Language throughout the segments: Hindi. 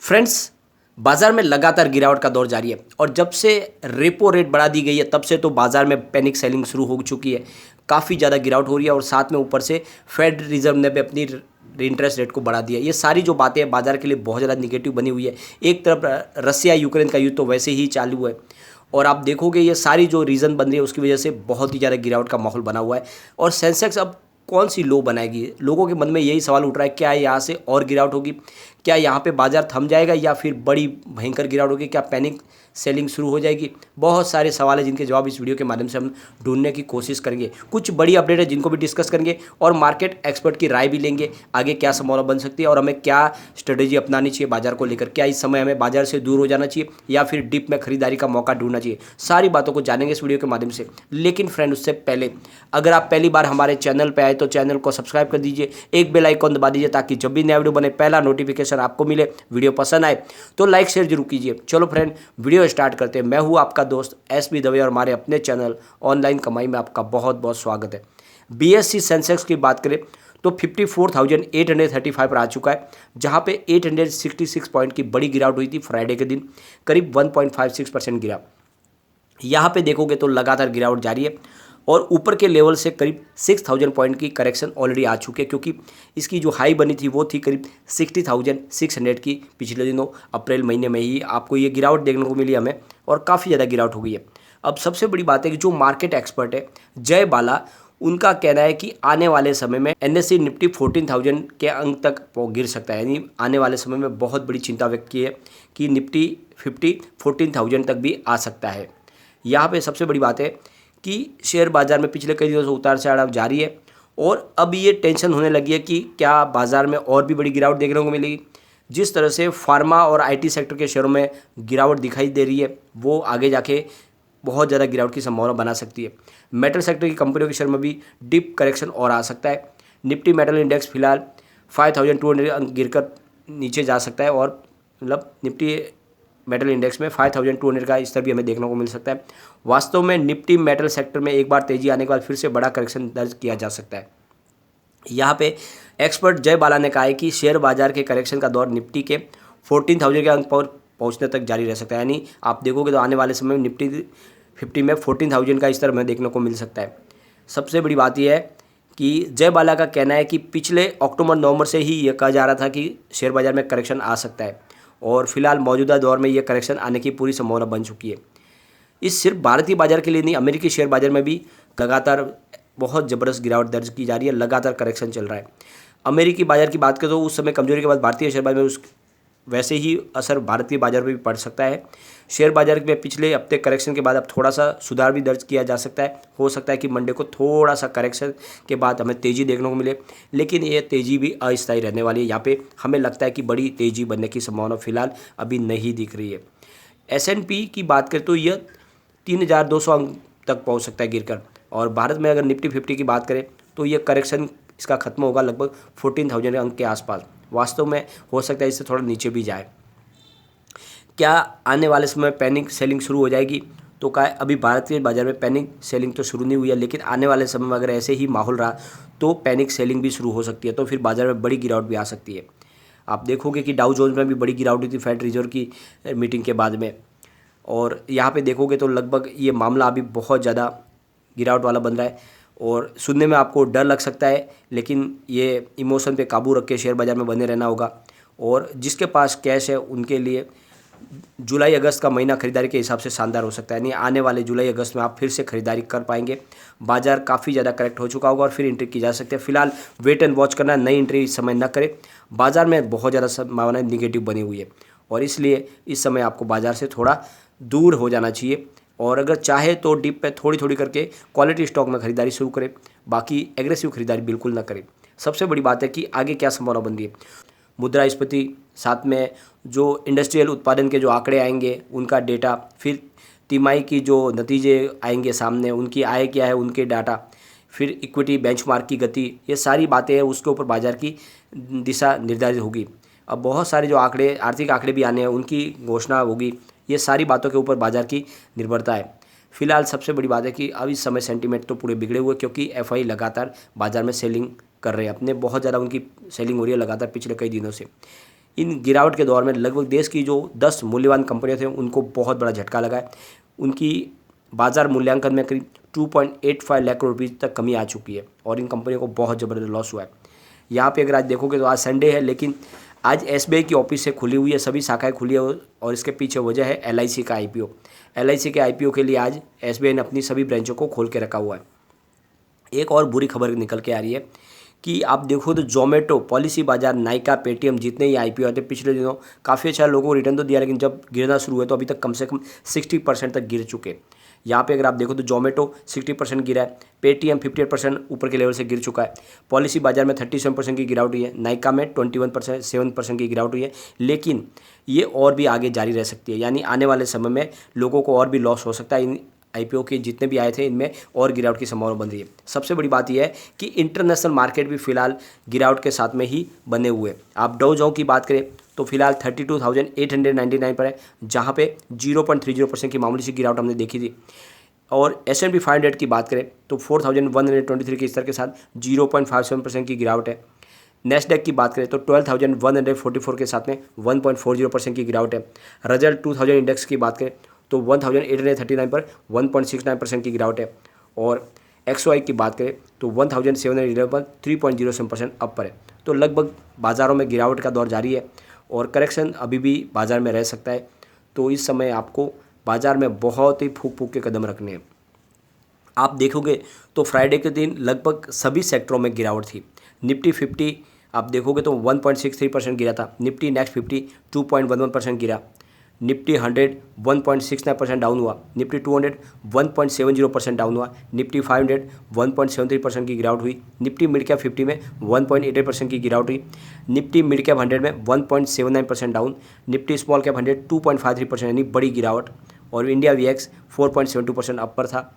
फ्रेंड्स, बाजार में लगातार गिरावट का दौर जारी है और जब से रेपो रेट बढ़ा दी गई है तब से तो बाजार में पैनिक सेलिंग शुरू हो चुकी है। काफ़ी ज़्यादा गिरावट हो रही है और साथ में ऊपर से फेड रिजर्व ने भी अपनी इंटरेस्ट रेट को बढ़ा दिया। ये सारी जो बातें हैं बाजार के लिए बहुत ज़्यादा निगेटिव बनी हुई है। एक तरफ रसिया यूक्रेन का युद्ध तो वैसे ही चालू है और आप देखोगे ये सारी जो रीज़न बन रही है उसकी वजह से बहुत ही ज़्यादा गिरावट का माहौल बना हुआ है। और सेंसेक्स अब कौन सी लो बनाएगी, लोगों के मन में यही सवाल उठ रहा है, क्या यहाँ से और गिरावट होगी, क्या यहाँ पे बाजार थम जाएगा या फिर बड़ी भयंकर गिरावट होगी, क्या पैनिक सेलिंग शुरू हो जाएगी। बहुत सारे सवाल हैं जिनके जवाब इस वीडियो के माध्यम से हम ढूंढने की कोशिश करेंगे। कुछ बड़ी अपडेट है जिनको भी डिस्कस करेंगे और मार्केट एक्सपर्ट की राय भी लेंगे, आगे क्या संभावना बन सकती है और हमें क्या स्ट्रेटेजी अपनानी चाहिए बाजार को लेकर। क्या इस समय हमें बाजार से दूर हो जाना चाहिए या फिर डिप में खरीदारी का मौका ढूंढना चाहिए। सारी बातों को जानेंगे इस वीडियो के माध्यम से। लेकिन फ्रेंड, उससे पहले अगर आप पहली बार हमारे चैनल पर आए तो चैनल को सब्सक्राइब कर दीजिए, एक बेल आइकॉन दबा दीजिए ताकि जब भी नया वीडियो बने पहला नोटिफिकेशन आपको मिले। वीडियो पसंद आए तो लाइक शेयर जरूर कीजिए। चलो फ्रेंड, वीडियो स्टार्ट करते हैं। मैं हूं आपका दोस्त एसबी दवे और हमारे अपने चैनल ऑनलाइन कमाई में आपका बहुत बहुत स्वागत है। बीएससी सेंसेक्स की बात करें तो 54,835 पर आ चुका है, जहां पे 866 पॉइंट की बड़ी गिरावट हुई थी फ्राइडे के दिन, करीब 1.56% गिरा। यहाँ पे देखोगे तो लगातार गिरावट जारी है और ऊपर के लेवल से करीब 6,000 पॉइंट की करेक्शन ऑलरेडी आ चुकी है, क्योंकि इसकी जो हाई बनी थी वो थी करीब 60,600 की पिछले दिनों अप्रैल महीने में ही आपको ये गिरावट देखने को मिली हमें और काफ़ी ज़्यादा गिरावट हो गई है। अब सबसे बड़ी बात है कि जो मार्केट एक्सपर्ट है जय बाला, उनका कहना है कि आने वाले समय में एनएससी निफ्टी 14,000 के अंक तक गिर सकता है। यानी आने वाले समय में बहुत बड़ी चिंता व्यक्त की है कि निफ्टी 14,000 तक भी आ सकता है। यहाँ पे सबसे बड़ी बात है कि शेयर बाजार में पिछले कई दिनों से उतार चढ़ाव जारी है और अब ये टेंशन होने लगी है कि क्या बाजार में और भी बड़ी गिरावट देखने को मिलेगी। जिस तरह से फार्मा और आईटी सेक्टर के शेयरों में गिरावट दिखाई दे रही है वो आगे जाके बहुत ज़्यादा गिरावट की संभावना बना सकती है। मेटल सेक्टर की कंपनियों के शेयर में भी डिप करेक्शन और आ सकता है। निफ्टी मेटल इंडेक्स फिलहाल 5,200 अंक गिरकर नीचे जा सकता है और मतलब निफ्टी मेटल इंडेक्स में 5,200 का स्तर भी हमें देखने को मिल सकता है। वास्तव में निफ्टी मेटल सेक्टर में एक बार तेजी आने के बाद फिर से बड़ा करेक्शन दर्ज किया जा सकता है। यहाँ पे एक्सपर्ट जय बाला ने कहा है कि शेयर बाजार के करेक्शन का दौर निफ्टी के 14,000 के अंक पर पहुँचने तक जारी रह सकता है। यानी आप देखोगे तो आने वाले समय में निफ्टी 50 में 14,000 का स्तर हमें देखने को मिल सकता है। सबसे बड़ी बात यह है कि जय बाला का कहना है कि पिछले अक्टूबर नवंबर से ही ये कहा जा रहा था कि शेयर बाजार में करेक्शन आ सकता है और फिलहाल मौजूदा दौर में ये करेक्शन आने की पूरी संभावना बन चुकी है। इस सिर्फ भारतीय बाजार के लिए नहीं, अमेरिकी शेयर बाजार में भी लगातार बहुत ज़बरदस्त गिरावट दर्ज की जा रही है, लगातार करेक्शन चल रहा है। अमेरिकी बाजार की बात करें तो उस समय कमजोरी के बाद भारतीय शेयर बाजार में उस वैसे ही असर भारतीय बाजार में भी पड़ सकता है। शेयर बाजार में पिछले हफ्ते करेक्शन के बाद अब थोड़ा सा सुधार भी दर्ज किया जा सकता है। हो सकता है कि मंडे को थोड़ा सा करेक्शन के बाद हमें तेज़ी देखने को मिले, लेकिन ये तेज़ी भी अस्थायी रहने वाली है। यहाँ पे हमें लगता है कि बड़ी तेज़ी बनने की संभावना फिलहाल अभी नहीं दिख रही है। S&P की बात करें तो यह 3,200 अंक तक पहुँच सकता है गिरकर, और भारत में अगर निफ्टी 50 की बात करें तो ये करेक्शन इसका खत्म होगा लगभग 14,000 अंक के आसपास। वास्तव में हो सकता है इससे थोड़ा नीचे भी जाए। क्या आने वाले समय पैनिक सेलिंग शुरू हो जाएगी? तो क्या अभी भारतीय बाजार में पैनिक सेलिंग तो शुरू नहीं हुई है, लेकिन आने वाले समय में अगर ऐसे ही माहौल रहा तो पैनिक सेलिंग भी शुरू हो सकती है, तो फिर बाजार में बड़ी गिरावट भी आ सकती है। आप देखोगे कि डाउ जोन्स में भी बड़ी गिरावट हुई थी फेड रिजर्व की मीटिंग के बाद में, और यहाँ पे देखोगे तो लगभग ये मामला अभी बहुत ज़्यादा गिरावट वाला बन रहा है और सुनने में आपको डर लग सकता है, लेकिन ये इमोशन पे काबू रख के शेयर बाज़ार में बने रहना होगा। और जिसके पास कैश है उनके लिए जुलाई अगस्त का महीना खरीदारी के हिसाब से शानदार हो सकता है। यानी आने वाले जुलाई अगस्त में आप फिर से खरीदारी कर पाएंगे। बाजार काफ़ी ज़्यादा करेक्ट हो चुका होगा और फिर एंट्री की जा सकती है। फिलहाल वेट एंड वॉच करना, नई एंट्री इस समय न करें। बाजार में बहुत ज़्यादा संभावनाएं निगेटिव बनी हुई है और इसलिए इस समय आपको बाजार से थोड़ा दूर हो जाना चाहिए और अगर चाहे तो डिप पे थोड़ी थोड़ी करके क्वालिटी स्टॉक में खरीदारी शुरू करें, बाकी एग्रेसिव खरीदारी बिल्कुल ना करें। सबसे बड़ी बात है कि आगे क्या संभावना बन रही है। मुद्रास्फीति, साथ में जो इंडस्ट्रियल उत्पादन के जो आंकड़े आएंगे उनका डेटा, फिर तिमाही की जो नतीजे आएंगे सामने, उनकी आय क्या है उनके डाटा, फिर इक्विटी बेंचमार्क की गति, ये सारी बातें हैं उसके ऊपर बाजार की दिशा निर्धारित होगी। अब बहुत सारे जो आंकड़े, आर्थिक आंकड़े भी आने हैं, उनकी घोषणा होगी। ये सारी बातों के ऊपर बाजार की निर्भरता है। फिलहाल सबसे बड़ी बात है कि अब इस समय सेंटीमेंट तो पूरे बिगड़े हुए, क्योंकि एफआई लगातार बाजार में सेलिंग कर रहे हैं अपने, बहुत ज़्यादा उनकी सेलिंग हो रही है लगातार पिछले कई दिनों से। इन गिरावट के दौर में लगभग देश की जो 10 मूल्यवान कंपनियां थे उनको बहुत बड़ा झटका लगा है। उनकी बाजार मूल्यांकन में करीब 2.85 लाख करोड़ रुपये तक कमी आ चुकी है और इन कंपनियों को बहुत ज़बरदस्त लॉस हुआ है। यहाँ पे अगर आज देखोगे तो आज संडे है, लेकिन आज एसबीआई की ऑफिस खुली हुई है, सभी शाखाएं खुली है और इसके पीछे वजह है एलआईसी का आईपीओ। एलआईसी के आईपीओ के लिए आज एसबीआई ने अपनी सभी ब्रांचों को खोल के रखा हुआ है। एक और बुरी खबर निकल के आ रही है कि आप देखो तो जोमेटो, पॉलिसी बाजार, नायका, पेटीएम जितने ही आईपीओ आते पिछले दिनों काफ़ी अच्छा लोगों को रिटर्न तो दिया, लेकिन जब गिरना शुरू हुए तो अभी तक कम से कम 60% तक गिर चुके। यहाँ पे अगर आप देखो तो जोमेटो 60% गिरा है, पेटीएम 58% ऊपर के लेवल से गिर चुका है, पॉलिसी बाजार में 37% की गिरावट हुई है, नायका में 7% की गिरावट हुई है। लेकिन ये और भी आगे जारी रह सकती है, यानी आने वाले समय में लोगों को और भी लॉस हो सकता है। इन आईपीओ के जितने भी आए थे इनमें और गिरावट की संभावना बन रही है। सबसे बड़ी बात यह है कि इंटरनेशनल मार्केट भी फिलहाल गिरावट के साथ में ही बने हुए हैं। आप डाउ जोन्स की बात करें तो फिलहाल 32,899 पर है, जहां पे 0.30% की मामूली सी गिरावट हमने देखी थी। और S&P 500 की बात करें तो 4,123 के स्तर के साथ 0.57% की गिरावट है। नेस्डेक की बात करें तो 12,144 के साथ में 1.40% की गिरावट है। रजल 2000 इंडेक्स की बात करें तो 1839 पर 1.69% की गिरावट है। और XY की बात करें तो 1711 पर 3.07% अप पर है। तो लगभग बाज़ारों में गिरावट का दौर जारी है और करेक्शन अभी भी बाज़ार में रह सकता है। तो इस समय आपको बाज़ार में बहुत ही फूक फूक के कदम रखने हैं। आप देखोगे तो फ्राइडे के दिन लगभग सभी सेक्टरों में गिरावट थी। निफ्टी 50 आप देखोगे तो 1.63% गिरा था। निफ्टी नेक्स्ट 50 2.11% गिरा। निफ्टी 100 1.69% डाउन हुआ। निफ्टी 200 1.70% डाउन हुआ। निफ्टी 500 1.73% की गिरावट हुई। निफ्टी मिड कैप 50 में 1.88% की गिरावट हुई। निफ्टी मिड कैप 100 में 1.79% डाउन। निफ्टी स्मॉल कैप 100 2.53% यानी बड़ी गिरावट। और इंडिया वीएक्स 4.72% अपर था।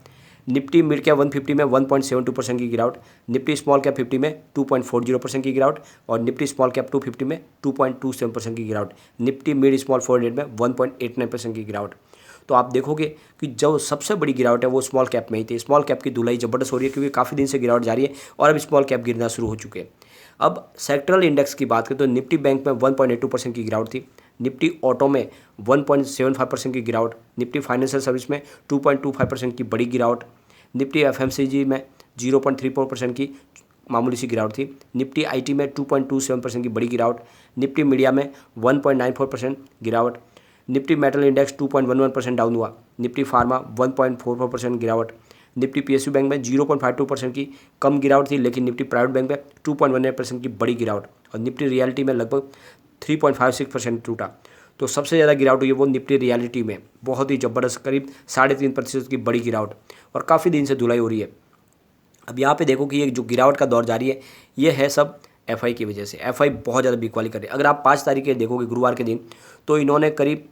निफ्टी मिड कैप 150 में 1.72% की गिरावट। निफ्टी स्मॉल कैप 50 में 2.40% की गिरावट और निफ्टी स्मॉल कैप 250 में 2.27% की गिरावट। निफ्टी मिड स्मॉल 400 में 1.89% की गिरावट। तो आप देखोगे कि जो सबसे बड़ी गिरावट है वो स्मॉल कैप में ही थी। स्मॉल कैप की धुलाई जबरदस्त हो रही है क्योंकि काफ़ी दिन से गिरावट जारी है और अब स्मॉल कैप गिरना शुरू हो चुके हैं। अब सेक्टरल इंडेक्स की बात करें तो निफ्टी बैंक में 1.82% की गिरावट थी। निफ्टी ऑटो में 1.75% की गिरावट। निफ्टी फाइनेंशियल सर्विस में 2.25% की बड़ी गिरावट। निफ्टी एफएमसीजी में 0.34% की मामूली सी गिरावट थी। निफ्टी आईटी में 2.27% की बड़ी गिरावट। निफ्टी मीडिया में 1.94% गिरावट। निफ्टी मेटल इंडेक्स 2.11% डाउन हुआ। निफ्टी फार्मा 1.44% गिरावट। निफ्टी पीएसयू बैंक में 0.52% की कम गिरावट थी, लेकिन निफ्टी प्राइवेट बैंक में 2.18% की बड़ी गिरावट और निफ्टी रियलिटी में लगभग 3.56% टूटा। तो सबसे ज़्यादा गिरावट हुई है वो निफ्टी रियलिटी में, बहुत ही ज़बरदस्त करीब 3.5% की बड़ी गिरावट और काफ़ी दिन से धुलाई हो रही है। अब यहाँ पे देखो कि ये जो गिरावट का दौर जारी है ये है सब एफआई की वजह से। एफआई बहुत ज़्यादा बिकवाली कर रही है। अगर आप 5 तारीख के देखोगे गुरुवार के दिन तो इन्होंने करीब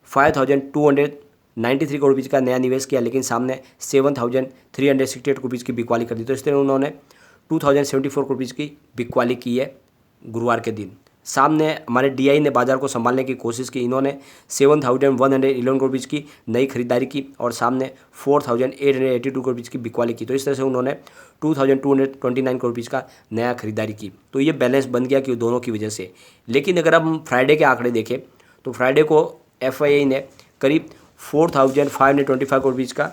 5,293 करोड़ रुपये का नया निवेश किया, लेकिन सामने 7,368 करोड़ रुपये की बिकवाली कर दी। तो इस तरह उन्होंने 2,074 करोड़ रुपये की बिकवाली की है गुरुवार के दिन। सामने हमारे डीआई ने बाजार को संभालने की कोशिश की। इन्होंने 7,111 करोड़ रुपये की नई खरीदारी की और सामने 4,882 करोड़ रुपये की बिकवाली की। तो इस तरह से उन्होंने 2,229 करोड़ रुपये का नया खरीदारी की। तो ये बैलेंस बन गया कि दोनों की वजह से। लेकिन अगर हम फ्राइडे के आंकड़े देखें तो फ्राइडे को एफआईआई ने करीब 4,525 करोड़ रुपये का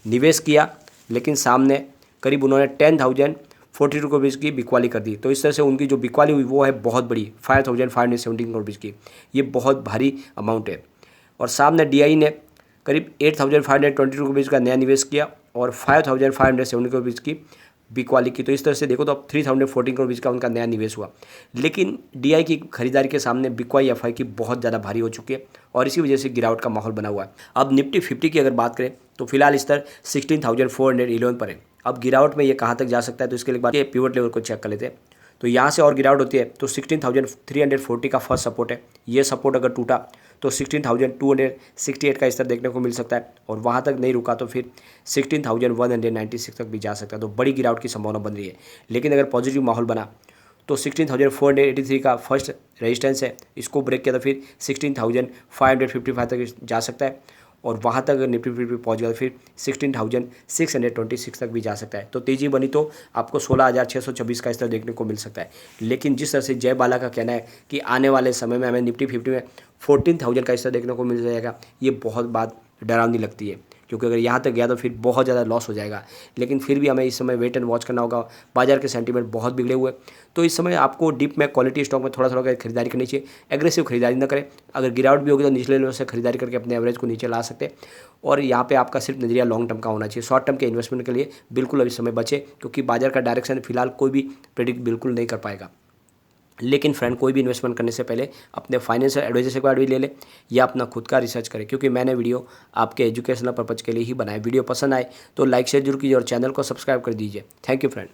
निवेश किया, लेकिन सामने करीब उन्होंने 10,042 करोड़ रुपये की बिकवाली कर दी। तो इस तरह से उनकी जो बिकवाली हुई वो है बहुत बड़ी, 5,517 करोड़ रुपये की। ये बहुत भारी अमाउंट है। और सामने डीआई ने करीब 8,522 करोड़ रुपये का नया निवेश किया और 5,570 करोड़ रुपये की बिकवाली की। तो इस तरह से देखो तो अब 3,014 करोड़ रुपये का उनका नया निवेश हुआ। लेकिन डीआई की खरीदारी के सामने बिकवाई एफआई की बहुत ज़्यादा भारी हो चुकी है और इसी वजह से गिरावट का माहौल बना हुआ है। अब निफ्टी 50 की अगर बात करें तो फिलहाल स्तर 16,411 पर है। अब गिरावट में ये कहाँ तक जा सकता है तो इसके लिए बात पिवट लेवल को चेक कर लेते हैं। तो यहाँ से और गिरावट होती है तो 16,340 का फर्स्ट सपोर्ट है। ये सपोर्ट अगर टूटा तो 16,268 का स्तर देखने को मिल सकता है और वहाँ तक नहीं रुका तो फिर 16,196 तक भी जा सकता है। तो बड़ी गिरावट की संभावना बन रही है। लेकिन अगर पॉजिटिव माहौल बना तो 16,483 का फर्स्ट रेजिस्टेंस है, इसको ब्रेक किया तो फिर 16,555 तक जा सकता है और वहाँ तक अगर निफ्टी फिफ्टी पहुँच गया तो फिर 16,626 तक भी जा सकता है। तो तेज़ी बनी तो आपको 16,626 का स्तर देखने को मिल सकता है। लेकिन जिस तरह से जय बाला का कहना है कि आने वाले समय में हमें निफ्टी फिफ्टी में 14,000 का स्तर देखने को मिल जाएगा, ये बहुत बात डरावनी लगती है, क्योंकि अगर यहाँ तक गया तो फिर बहुत ज़्यादा लॉस हो जाएगा। लेकिन फिर भी हमें इस समय वेट एंड वॉच करना होगा। बाजार के सेंटीमेंट बहुत बिगड़े हुए, तो इस समय आपको डिप में क्वालिटी स्टॉक में थोड़ा थोड़ा खरीदारी करनी चाहिए। एग्रेसिव खरीदारी ना करें। अगर गिरावट भी होगी तो निचले लेवल से खरीदारी करके अपने एवरेज को नीचे ला सकते हैं। और यहाँ पे आपका सिर्फ नजरिया लॉन्ग टर्म का होना चाहिए। शॉर्ट टर्म के इन्वेस्टमेंट के लिए बिल्कुल अभी समय बचे, क्योंकि बाजार का डायरेक्शन फिलहाल कोई भी प्रेडिक्ट बिल्कुल नहीं कर पाएगा। लेकिन फ्रेंड, कोई भी इन्वेस्टमेंट करने से पहले अपने फाइनेंशियल एडवाइजर से एडवाइस ले ले या अपना खुद का रिसर्च करें, क्योंकि मैंने वीडियो आपके एजुकेशनल पर्पज़ के लिए ही बनाया। वीडियो पसंद आए तो लाइक शेयर जरूर कीजिए और चैनल को सब्सक्राइब कर दीजिए। Thank you friend.